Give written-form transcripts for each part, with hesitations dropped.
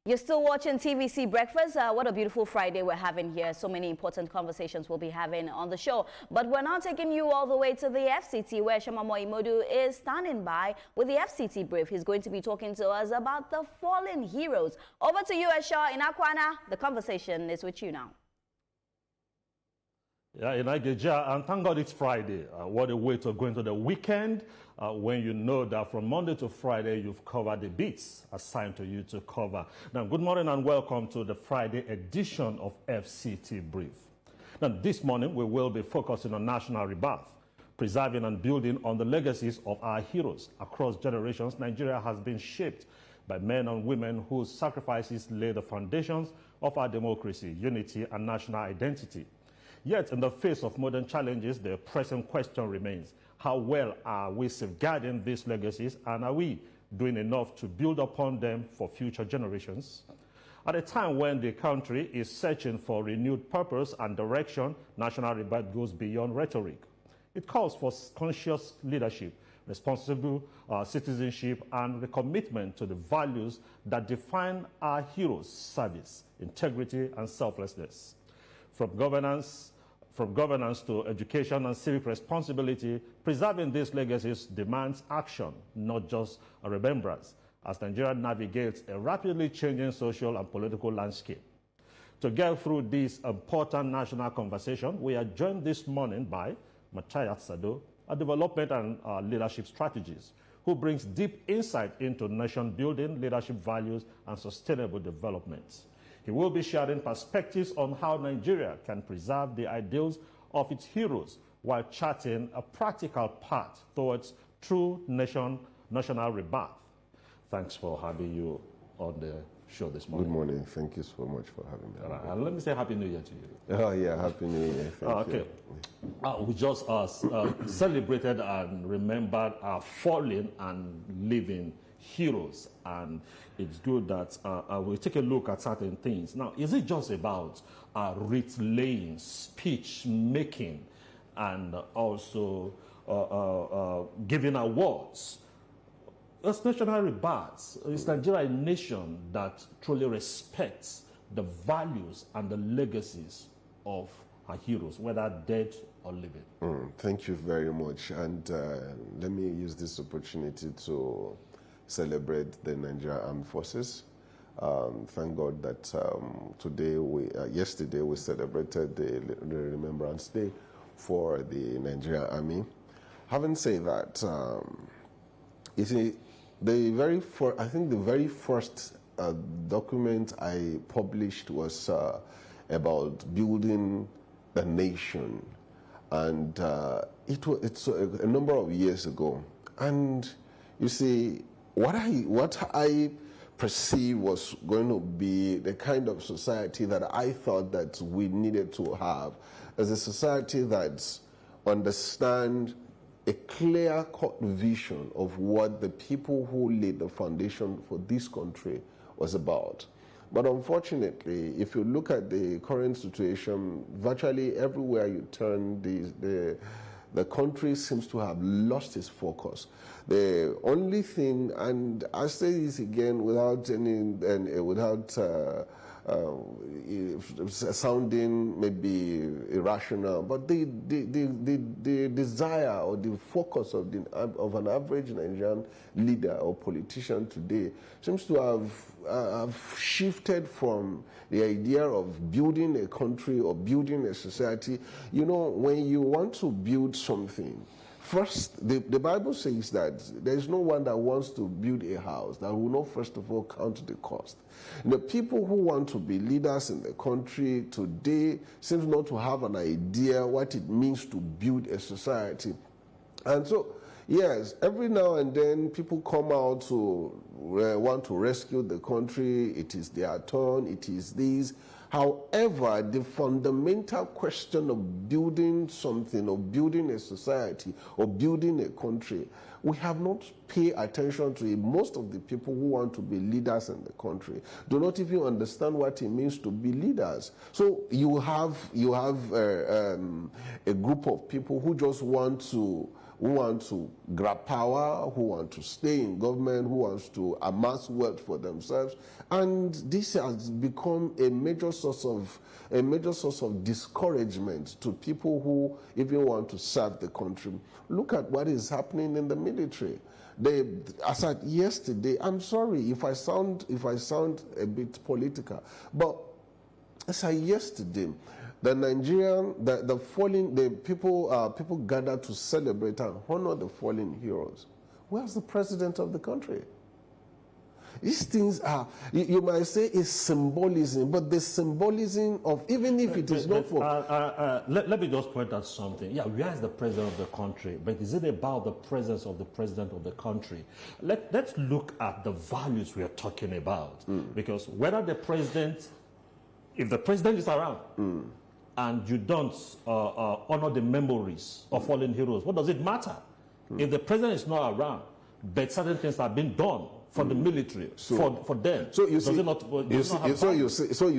You're still watching TVC Breakfast. What a beautiful Friday we're having here. So many important conversations we'll be having on the show. But we're now taking you all the way to the FCT, where Shamamo Imodu is standing by with the FCT brief. He's going to be talking to us about the fallen heroes. Over to you, Esha in Akwana. The conversation is with you now. Yeah, in Nigeria, and thank God it's Friday. What a way to go into the weekend when you know that from Monday to Friday you've covered the beats assigned to you to cover. Now, good morning and welcome to the Friday edition of FCT Brief. Now, this morning we will be focusing on national rebirth, preserving and building on the legacies of our heroes. Across generations, Nigeria has been shaped by men and women whose sacrifices lay the foundations of our democracy, unity, and national identity. Yet, in the face of modern challenges, the pressing question remains: how well are we safeguarding these legacies, and are we doing enough to build upon them for future generations? At a time when the country is searching for renewed purpose and direction, national rebirth goes beyond rhetoric. It calls for conscious leadership, responsible citizenship, and the commitment to the values that define our heroes: service, integrity, and selflessness. From governance to education and civic responsibility, preserving these legacies demands action, not just a remembrance, as Nigeria navigates a rapidly changing social and political landscape. To get through this important national conversation, we are joined this morning by Patriotism, a development and leadership strategist, who brings deep insight into nation building, leadership values, and sustainable development. He will be sharing perspectives on how Nigeria can preserve the ideals of its heroes while charting a practical path towards true national rebirth. Thanks for having you on the show this morning. Good morning. Thank you so much for having me. And let me say Happy New Year to you. Oh, yeah. Happy New Year. Thank you. We just celebrated and remembered our fallen and living heroes, and it's good that we take a look at certain things. Now, is it just about writ laying, speech making, and also giving awards? As national rebirth, is Nigeria a nation that truly respects the values and the legacies of our heroes, whether dead or living? Thank you very much. And let me use this opportunity to celebrate the Nigerian Armed Forces. Thank God that yesterday we celebrated the Remembrance Day for the Nigerian Army. Having said that, you see, I think the very first document I published was about building the nation, and it's a number of years ago. And you see, what I perceived was going to be the kind of society that I thought that we needed to have, as a society that understands a clear-cut vision of what the people who laid the foundation for this country was about. But unfortunately, if you look at the current situation, virtually everywhere you turn, the country seems to have lost its focus. The only thing, and I say this again without sounding maybe irrational, but the desire or the focus of an average Nigerian leader or politician today seems to have shifted from the idea of building a country or building a society. You know, when you want to build something, first, the Bible says that there is no one that wants to build a house that will not first of all count the cost. The people who want to be leaders in the country today seem not to have an idea what it means to build a society. And so, yes, every now and then people come out to want to rescue the country. It is their turn, it is this. However, the fundamental question of building something, or building a society, or building a country, we have not paid attention to it. Most of the people who want to be leaders in the country do not even understand what it means to be leaders. So you have a group of people who just want to who want to grab power, who want to stay in government, who wants to amass wealth for themselves. And this has become a major source of discouragement to people who even want to serve the country. Look at what is happening in the military. I said yesterday, I'm sorry if I sound a bit political, but I said yesterday, the Nigerian, the people gathered to celebrate and honor the fallen heroes. Where's the president of the country? These things are, you might say, is symbolism, but the symbolism of, even if it is not for... let me just point out something. Yeah, where is the president of the country? But is it about the presence of the president of the country? Let's look at the values we are talking about. Because whether the president, if the president is around, and you don't honor the memories of fallen heroes, what does it matter? If the president is not around, but certain things have been done for the military, for them. So you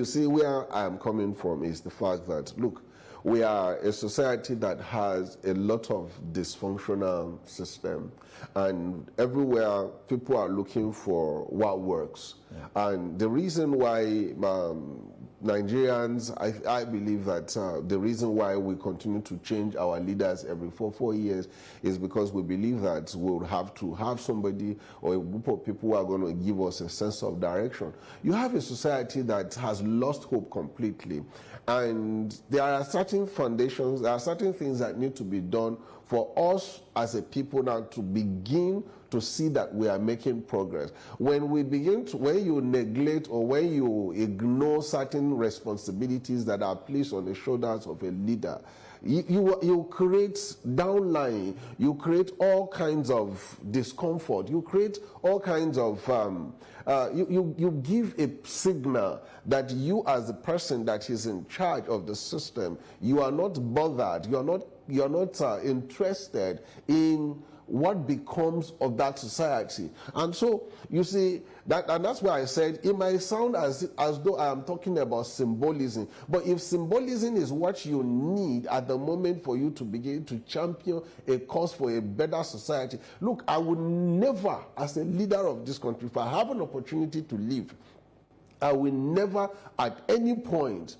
see where I'm coming from is the fact that, look, we are a society that has a lot of dysfunctional system, and everywhere people are looking for what works. Yeah. And the reason why Nigerians, I believe that the reason why we continue to change our leaders every 4 years is because we believe that we'll have to have somebody or a group of people who are going to give us a sense of direction. You have a society that has lost hope completely, and there are certain foundations, there are certain things that need to be done for us as a people now to begin to see that we are making progress. When you neglect or when you ignore certain responsibilities that are placed on the shoulders of a leader, you create downline, you create all kinds of discomfort, you create all kinds of, you give a signal that you as the person that is in charge of the system, you are not bothered, you're not interested in what becomes of that society. And so you see that, and that's why I said it might sound as though I am talking about symbolism, but if symbolism is what you need at the moment for you to begin to champion a cause for a better society, look, I would never, as a leader of this country, if I have an opportunity to live, I will never at any point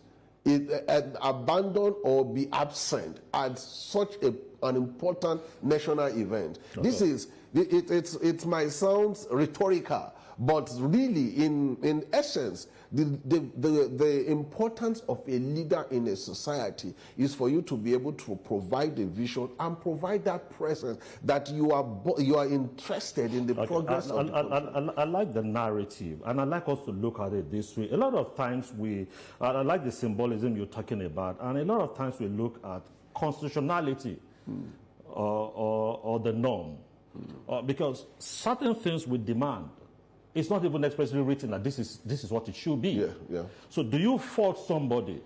abandon or be absent at such an important national event. This is, it might sound rhetorical, but really in essence, the importance of a leader in a society is for you to be able to provide a vision and provide that presence that you are interested in the progress of the country. I like the narrative, and I like us to look at it this way. A lot of times I like the symbolism you're talking about, and a lot of times we look at constitutionality or the norm, because certain things we demand. It's not even expressly written that this is what it should be. Yeah. So do you fault somebody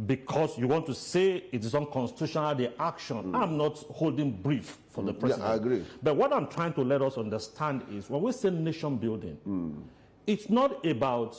because you want to say it is unconstitutional, the action? I'm not holding brief for the president. Yeah, I agree. But what I'm trying to let us understand is when we say nation building, it's not about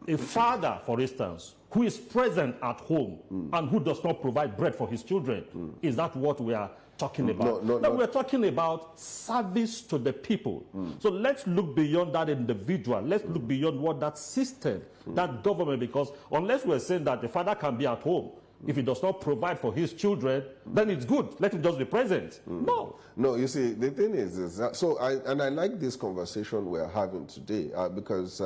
a father, for instance, who is present at home and who does not provide bread for his children. Is that what we are talking about? No, we're talking about service to the people. So let's look beyond that individual. Let's look beyond what that system, that government, because unless we're saying that the father can be at home, if he does not provide for his children, then it's good. Let him just be present. No, you see, the thing is that, I like this conversation we're having today because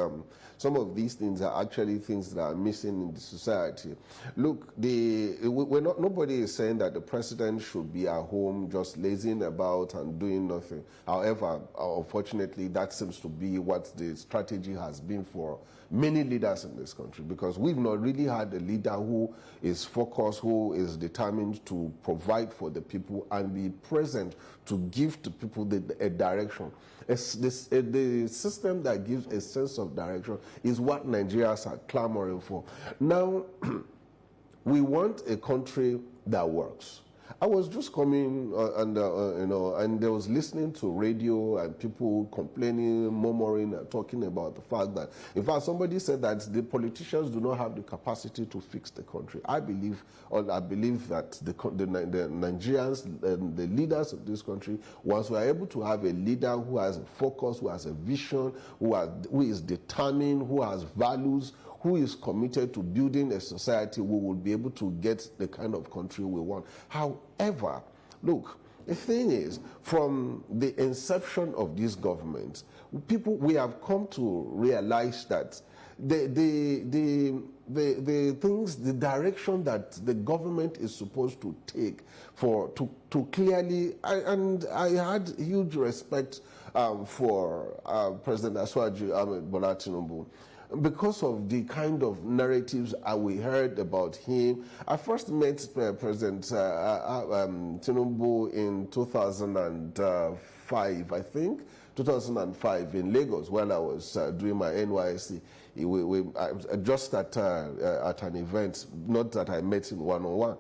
some of these things are actually things that are missing in the society. Look, nobody is saying that the president should be at home just lazing about and doing nothing. However, unfortunately, that seems to be what the strategy has been for many leaders in this country, because we've not really had a leader who is focused, who is determined to provide for the people and be present to give to people a direction. The system that gives a sense of direction is what Nigerians are clamoring for. Now, we want a country that works. I was just coming and I was listening to radio and people complaining, murmuring, and talking about the fact that, in fact, somebody said that the politicians do not have the capacity to fix the country. I believe that the Nigerians and the leaders of this country, once we are able to have a leader who has a focus, who has a vision, who is determined, who has values, who is committed to building a society, we will be able to get the kind of country we want. However, look, the thing is, from the inception of this government, we have come to realize that the direction that the government is supposed to take to clearly, I had huge respect for President Asuwaju Ahmed Bola Tinubu, because of the kind of narratives we heard about him. I first met President Tinubu in 2005, I think, 2005 in Lagos while I was doing my NYSC. Just at an event, not that I met him one-on-one.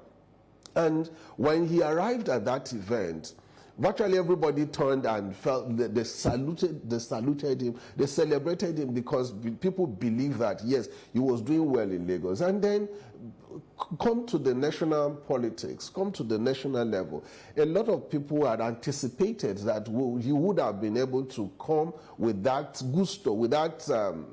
And when he arrived at that event, virtually everybody turned and felt that they saluted him, they celebrated him, because people believe that, yes, he was doing well in Lagos. And then come to the national politics, come to the national level, a lot of people had anticipated that he would have been able to come with that gusto, with that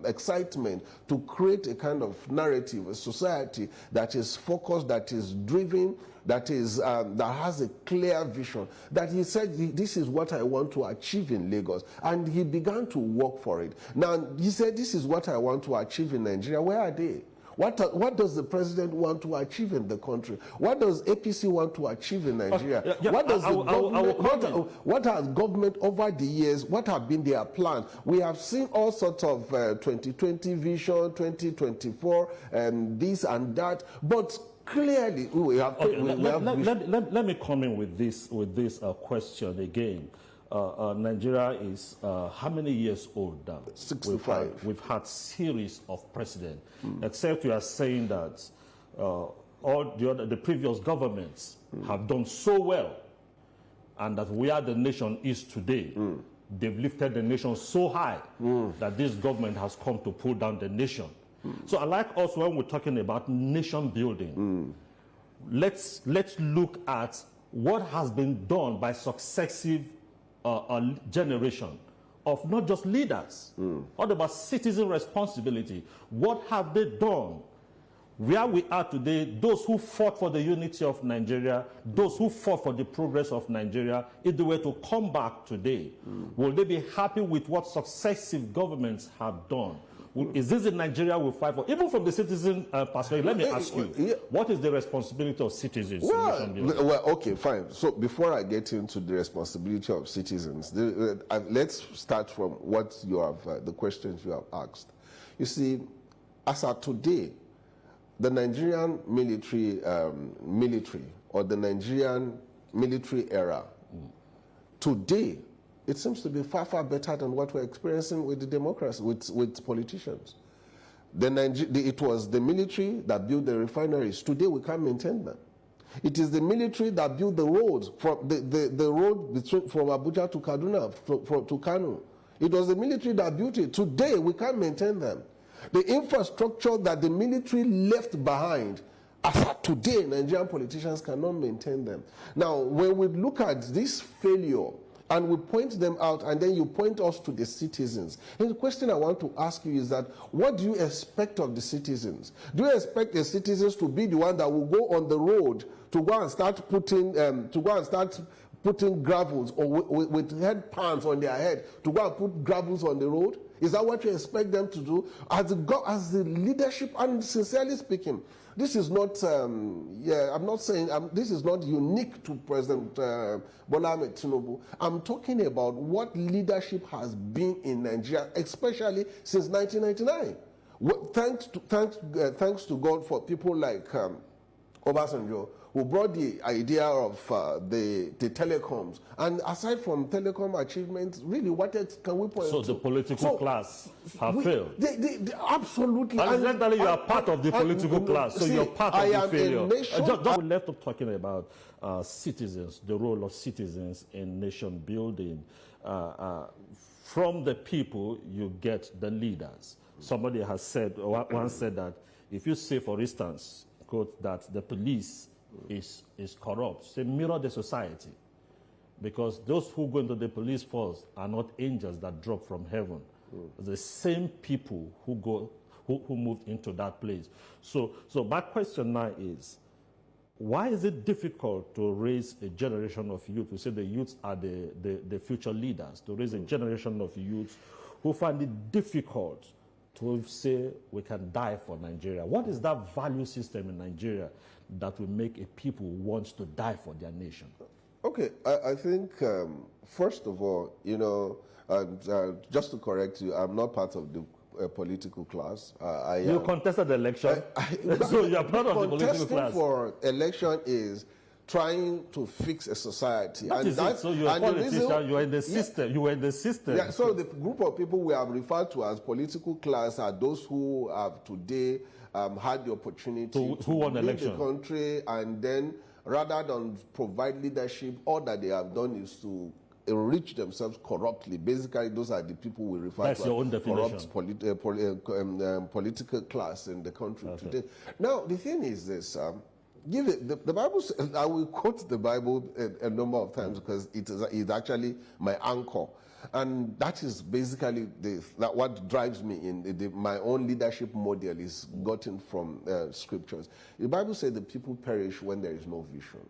excitement, to create a kind of narrative, a society that is focused, that is driven, that has a clear vision, that he said, this is what I want to achieve in Lagos. And he began to work for it. Now, he said, this is what I want to achieve in Nigeria. Where are they? What does the president want to achieve in the country? What does APC want to achieve in Nigeria? What has government over the years, what have been their plans? We have seen all sorts of 2020 vision, 2024, and this and that, but clearly we have. Okay, let me come in with this question again. Nigeria is how many years old now? 65. We've had series of presidents, except you are saying that all the previous governments have done so well, and that where the nation is today, they've lifted the nation so high that this government has come to pull down the nation. So I like us, when we're talking about nation building, let's look at what has been done by successive generation of not just leaders. What about citizen responsibility? What have they done? Where we are today, those who fought for the unity of Nigeria, those who fought for the progress of Nigeria, if they were to come back today, will they be happy with what successive governments have done? Is this the Nigeria we fight for? Even from the citizen perspective, let me ask you, what is the responsibility of citizens? Well, okay, fine. So before I get into the responsibility of citizens, let's start from what you have, the questions you have asked. You see, as of today, the Nigerian military or the Nigerian military era, today, it seems to be far, far better than what we're experiencing with the democracy, with politicians. It was the military that built the refineries. Today, we can't maintain them. It is the military that built the roads, from the road from Abuja to Kaduna, to Kano. It was the military that built it. Today, we can't maintain them. The infrastructure that the military left behind, as of today, Nigerian politicians cannot maintain them. Now, when we look at this failure, and we point them out, and then you point us to the citizens. And the question I want to ask you is that, what do you expect of the citizens? Do you expect the citizens to be the one that will go on the road to go and start putting gravels, or with head pans on their head, to go and put gravels on the road? Is that what you expect them to do? As the leadership, and sincerely speaking, this is not, I'm not saying, this is not unique to President Bola Ahmed Tinubu. I'm talking about what leadership has been in Nigeria, especially since 1999. Thanks to God for people like Obasanjo, who brought the idea of the telecoms. And aside from telecom achievements, really, what else can we point So to? the political class have failed. They absolutely. Incidentally, you are part of the political class, so you're part of the failure. Just we left up talking about citizens, the role of citizens in nation building. From the people, you get the leaders. Somebody has said, once said that if you say, for instance, quote, that the police is corrupt, say mirror the society. Because those who go into the police force are not angels that drop from heaven. The same people who moved into that place. So my question now is, why is it difficult to raise a generation of youth? We say the youths are the future leaders. To raise a generation of youths who find it difficult to say we can die for Nigeria. What is that value system in Nigeria that will make a people want to die for their nation? Okay, I think, first of all, you know, just to correct you, I'm not part of the political class. You contested the election, so you're part of the political class. Contesting for election is trying to fix a society. That is it. So you're a politician, you are in the system. You were in the system. Yeah, so the group of people we have referred to as political class are those who have today had the opportunity to won lead the country, and then rather than provide leadership, all that they have done is to enrich themselves corruptly. Basically, those are the people we refer to as corrupt political class in the country today. Now, the thing is this. The Bible, I will quote the Bible a number of times because it is actually my anchor. And that is basically what drives me in my own leadership model is gotten from scriptures. The Bible says the people perish when there is no vision.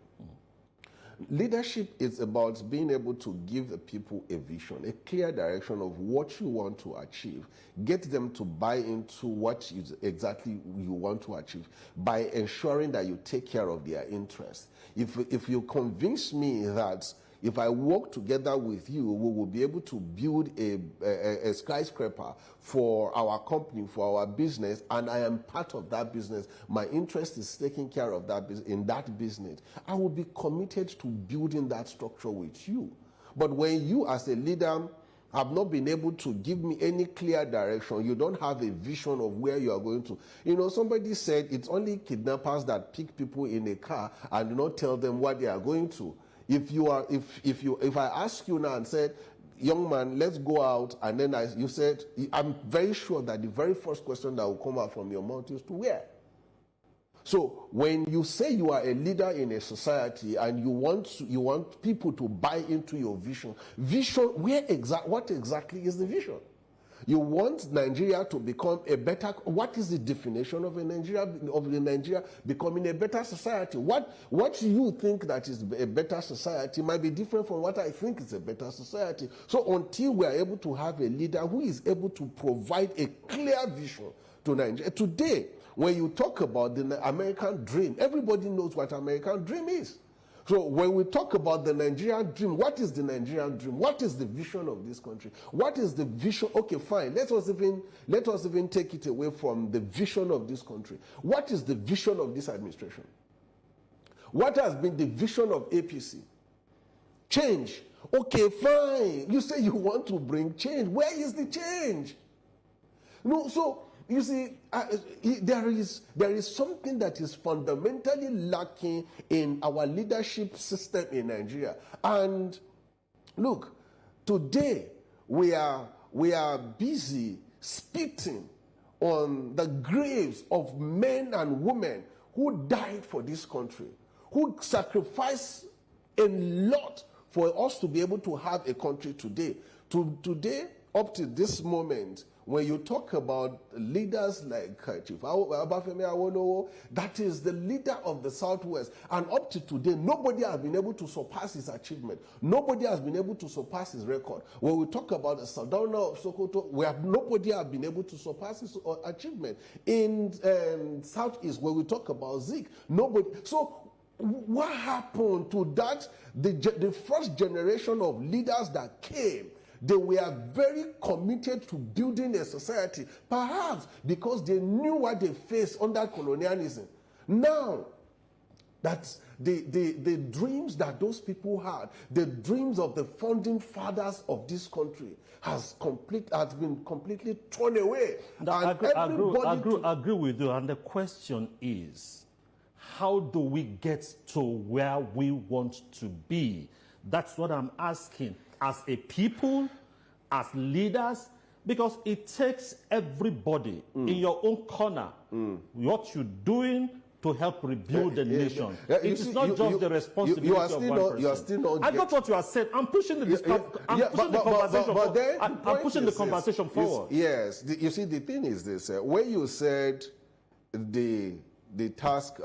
Leadership is about being able to give the people a vision, a clear direction of what you want to achieve, get them to buy into what exactly you want to achieve by ensuring that you take care of their interests. If you convince me that if I work together with you, we will be able to build a skyscraper for our company, for our business, and I am part of that business. My interest is taking care of that in that business. I will be committed to building that structure with you. But when you, as a leader, have not been able to give me any clear direction, you don't have a vision of where you are going to. You know, somebody said it's only kidnappers that pick people in a car and do not tell them what they are going to. If I ask you now and said, young man, let's go out, and then you said, I'm very sure that the very first question that will come out from your mouth is to where? So when you say you are a leader in a society and you want people to buy into your vision, what exactly is the vision? You want Nigeria to become a better. What is the definition of Nigeria becoming a better society? What you think that is a better society might be different from what I think is a better society. So until we are able to have a leader who is able to provide a clear vision to Nigeria today, when you talk about the American dream, everybody knows what American dream is. So when we talk about the Nigerian dream, what is the Nigerian dream? What is the vision of this country? What is the vision? Okay, fine. Let us even take it away from the vision of this country. What is the vision of this administration? What has been the vision of APC? Change. Okay, fine. You say you want to bring change. Where is the change? No, so you see, there is something that is fundamentally lacking in our leadership system in Nigeria. And look, today we are busy spitting on the graves of men and women who died for this country, who sacrificed a lot for us to be able to have a country today. Today, up to this moment, when you talk about leaders like Chief Obafemi Awolowo, that is the leader of the Southwest. And up to today, nobody has been able to surpass his achievement. Nobody has been able to surpass his record. When we talk about the Sardauna of Sokoto, nobody has been able to surpass his achievement. In Southeast, when we talk about Zeke, nobody. So what happened to that? The first generation of leaders that came, they were very committed to building a society, perhaps because they knew what they faced under colonialism. Now, that the dreams that those people had, the dreams of the founding fathers of this country has been completely thrown away. I agree with you. And the question is, how do we get to where we want to be? That's what I'm asking. As a people, as leaders, because it takes everybody in your own corner, what you're doing to help rebuild the nation. It is not just the responsibility of one person. You are still not I got what you are saying. I'm pushing the conversation forward. Yes. You see, the thing is this. When you said the task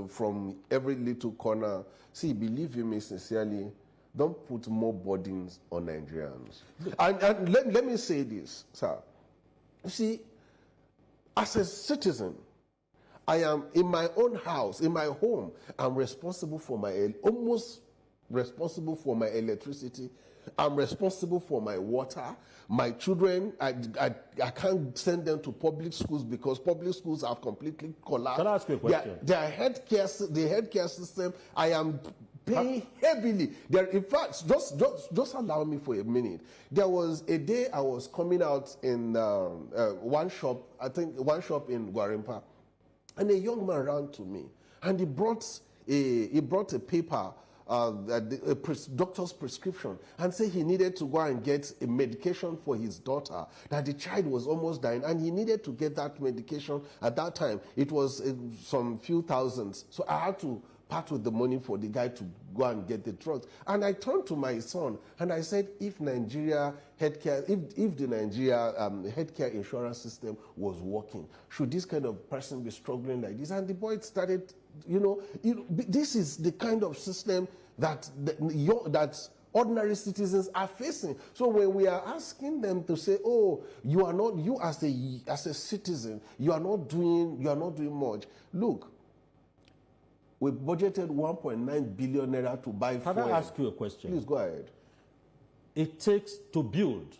from every little corner, see, believe you me sincerely, don't put more burdens on Nigerians. And let me say this, sir. You see, as a citizen, I am in my own house, in my home. I'm responsible for almost responsible for my electricity. I'm responsible for my water. My children, I can't send them to public schools because public schools have completely collapsed. Can I ask you a question? The healthcare system, I am paying heavily. In fact, just allow me for a minute. There was a day I was coming out in one shop in Gwarimpa, and a young man ran to me, and he brought a paper, a doctor's prescription, and said he needed to go and get a medication for his daughter, that the child was almost dying, and he needed to get that medication. At that time, it was some few thousands. So I had to part with the money for the guy to go and get the drugs. And I turned to my son and I said, if Nigeria healthcare, if the Nigeria healthcare insurance system was working, should this kind of person be struggling like this? And the boy started, this is the kind of system that ordinary citizens are facing. So when we are asking them to say, "Oh, you as a citizen, you are not doing much," look. We budgeted 1.9 billion naira to buy fuel. Can I ask you a question? Please go ahead. It takes to build.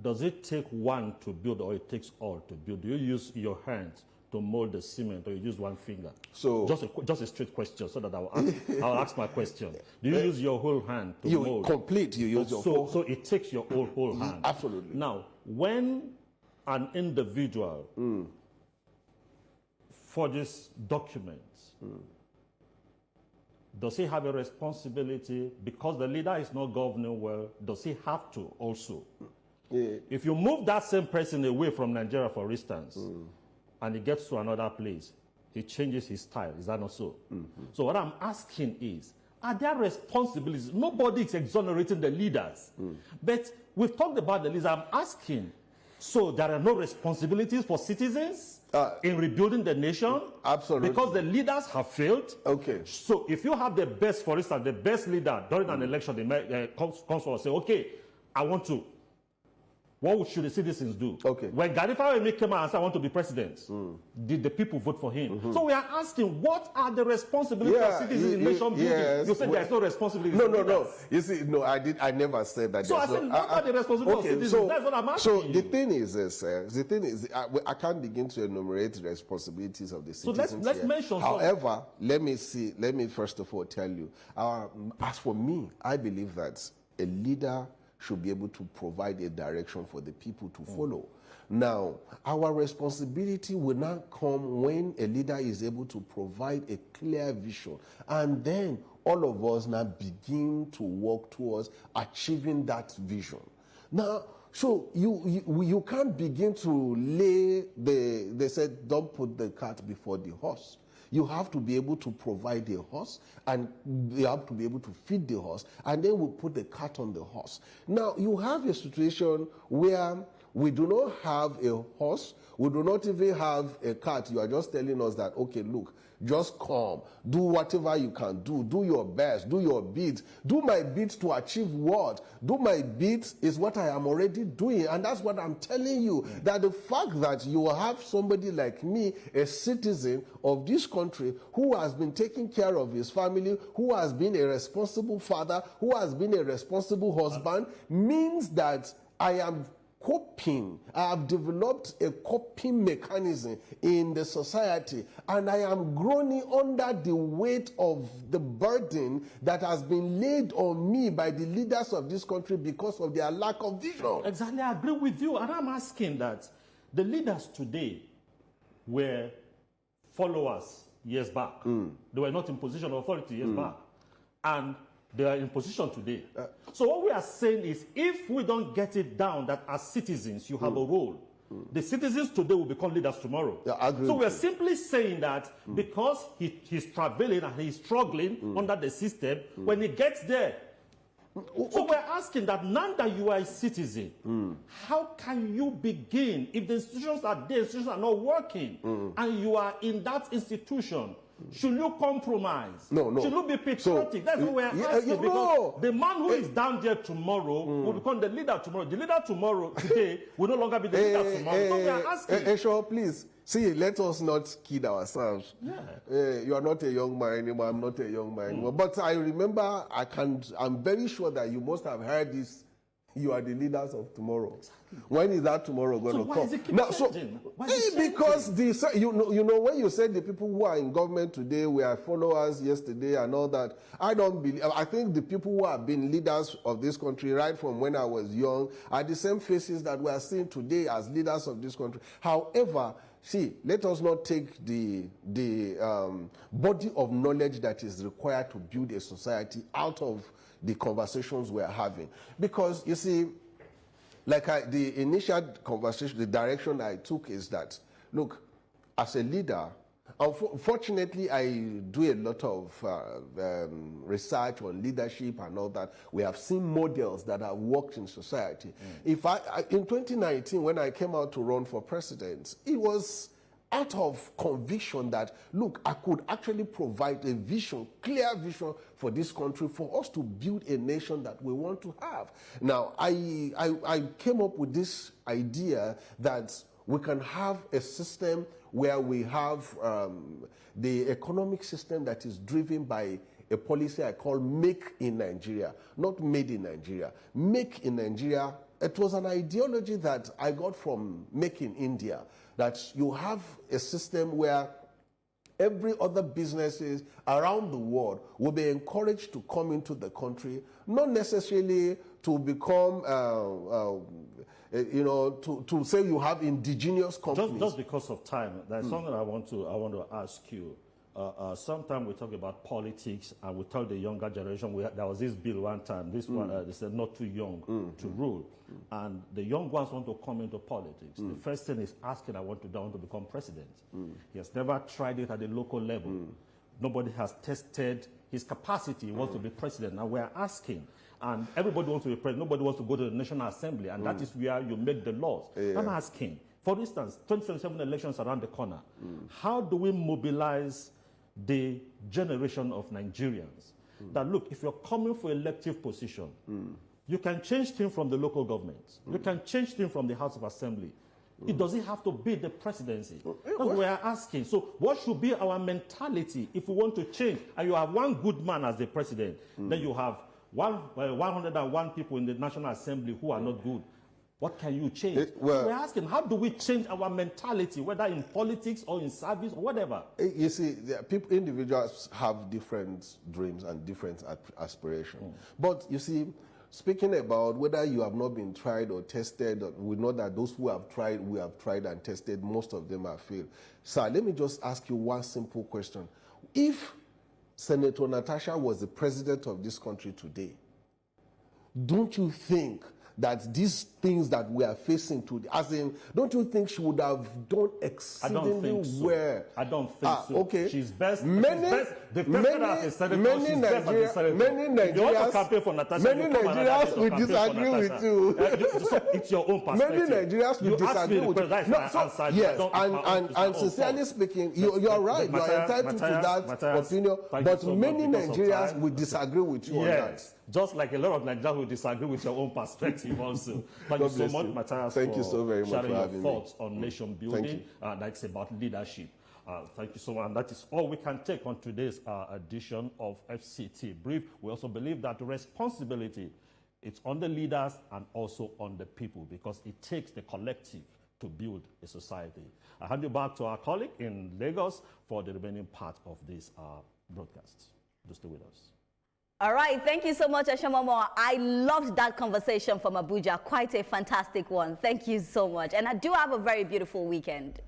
Does it take one to build, or it takes all to build? Do you use your hands to mold the cement, or you use one finger? So just a straight question, so that I'll ask my question. Do you use your whole hand to mold? You use your whole. So it takes your whole hand. Absolutely. Now, when an individual forges documents, does he have a responsibility, because the leader is not governing well, does he have to also? Yeah. If you move that same person away from Nigeria, for instance, and he gets to another place, he changes his style. Is that not so? So what I'm asking is, are there responsibilities? Nobody is exonerating the leaders. But we've talked about the leaders. I'm asking, so there are no responsibilities for citizens in rebuilding the nation? Absolutely. Because the leaders have failed? Okay. So if you have the best, for instance, the best leader during an election, they comes forward and say, okay, I want to. What should the citizens do? Okay. When Garifa came out and said, I want to be president, did the people vote for him? So we are asking, what are the responsibilities of citizens in nation building? Yes, you said there's no responsibility. No. You see, no, I never said that. So I said, what are the responsibilities of citizens? That's what I'm asking. So the thing is this, I can't begin to enumerate the responsibilities of the citizens. So let's mention. However, let me first of all tell you, as for me, I believe that a leader should be able to provide a direction for the people to follow. Now, our responsibility will now come when a leader is able to provide a clear vision, and then all of us now begin to work towards achieving that vision. Now, so you can't begin to they said, don't put the cart before the horse. You have to be able to provide a horse, and you have to be able to feed the horse, and then we put the cart on the horse. Now, you have a situation where we do not have a horse, we do not even have a cart. You are just telling us that, okay, look, just come, do whatever you can do your best, do your bit. Do my bit to achieve what? Do my bit is what I am already doing, and that's what I'm telling you, that the fact that you have somebody like me, a citizen of this country, who has been taking care of his family, who has been a responsible father, who has been a responsible husband, means that I am coping. I have developed a coping mechanism in the society, and I am groaning under the weight of the burden that has been laid on me by the leaders of this country because of their lack of vision. Exactly, I agree with you. And I'm asking that the leaders today were followers years back. They were not in position of authority years back. And they are in position today. So what we are saying is, if we don't get it down that as citizens you have a role, the citizens today will become leaders tomorrow. Yeah, I agree so with we're you. simply saying that because he's traveling and he's struggling under the system, when he gets there. So we're asking that now that you are a citizen, how can you begin if the institutions are there, institutions are not working, and you are in that institution? Should you compromise? No. Should you be patriotic? That's what we're asking. Because the man who is down there tomorrow will become the leader tomorrow. The leader tomorrow, today, will no longer be the leader tomorrow. So we're asking. Sure, please. See, let us not kid ourselves. Yeah. You are not a young man anymore. I'm not a young man anymore. But I remember, I'm very sure that you must have heard this. You are the leaders of tomorrow. Exactly. When is that tomorrow going to come? Why is it keep changing? Why is it changing? Because you know when you said the people who are in government today were followers yesterday and all that, I don't believe. I think the people who have been leaders of this country right from when I was young are the same faces that we are seeing today as leaders of this country. However, see, let us not take the body of knowledge that is required to build a society out of the conversations we're having. Because, you see, like the initial conversation, the direction I took is that, look, as a leader, unfortunately, I do a lot of research on leadership and all that. We have seen models that have worked in society. In 2019, when I came out to run for president, it was out of conviction that, look, I could actually provide a vision, clear vision for this country, for us to build a nation that we want to have. Now, I came up with this idea that we can have a system where we have the economic system that is driven by a policy I call Make in Nigeria, not Made in Nigeria. Make in Nigeria, it was an ideology that I got from Make in India, that you have a system where every other businesses around the world will be encouraged to come into the country, not necessarily to become, to say you have indigenous companies. Just because of time, there's something I want to ask you. Sometimes we talk about politics and we tell the younger generation, there was this bill one time, this one, they said not too young to rule. And the young ones want to come into politics. The first thing is asking, I want to become president. He has never tried it at the local level. Nobody has tested his capacity. He wants to be president. Now we're asking, and everybody wants to be president. Nobody wants to go to the National Assembly, and that is where you make the laws. I'm asking, for instance, 2027 elections around the corner. How do we mobilize the generation of Nigerians that, look, if you're coming for elective position, you can change things from the local government. You can change things from the House of Assembly. It doesn't have to be the presidency. That's what we are asking. So what should be our mentality if we want to change? And you have one good man as the president. Then you have 101 people in the National Assembly who are not good. What can you change? We're asking, how do we change our mentality, whether in politics or in service or whatever? You see, individuals have different dreams and different aspirations. But you see, speaking about whether you have not been tried or tested, we know that those who have tried, we have tried and tested, most of them have failed. Sir, let me just ask you one simple question. If Senator Natasha was the president of this country today, don't you think that these things that we are facing today, as in, don't you think she would have done exceedingly well? I don't think so. Okay. She's best. Many Nigerians will disagree with you. It's your own perspective. Many Nigerians will disagree with you. Yes, and sincerely speaking, you are right. You are entitled to that opinion. But many Nigerians will disagree with you on that. Just like a lot of Nigerians will disagree with your own perspective also. Thank you so much, Matthias, Thank you so very much sharing for your having thoughts on nation building. That's about leadership. Thank you so much. And that is all we can take on today's edition of FCT Brief. We also believe that responsibility It's on the leaders and also on the people, because it takes the collective to build a society. I hand you back to our colleague in Lagos for the remaining part of this broadcast. Do stay with us. All right, thank you so much, Ashamomo. I loved that conversation from Abuja. Quite a fantastic one. Thank you so much. And I do have a very beautiful weekend.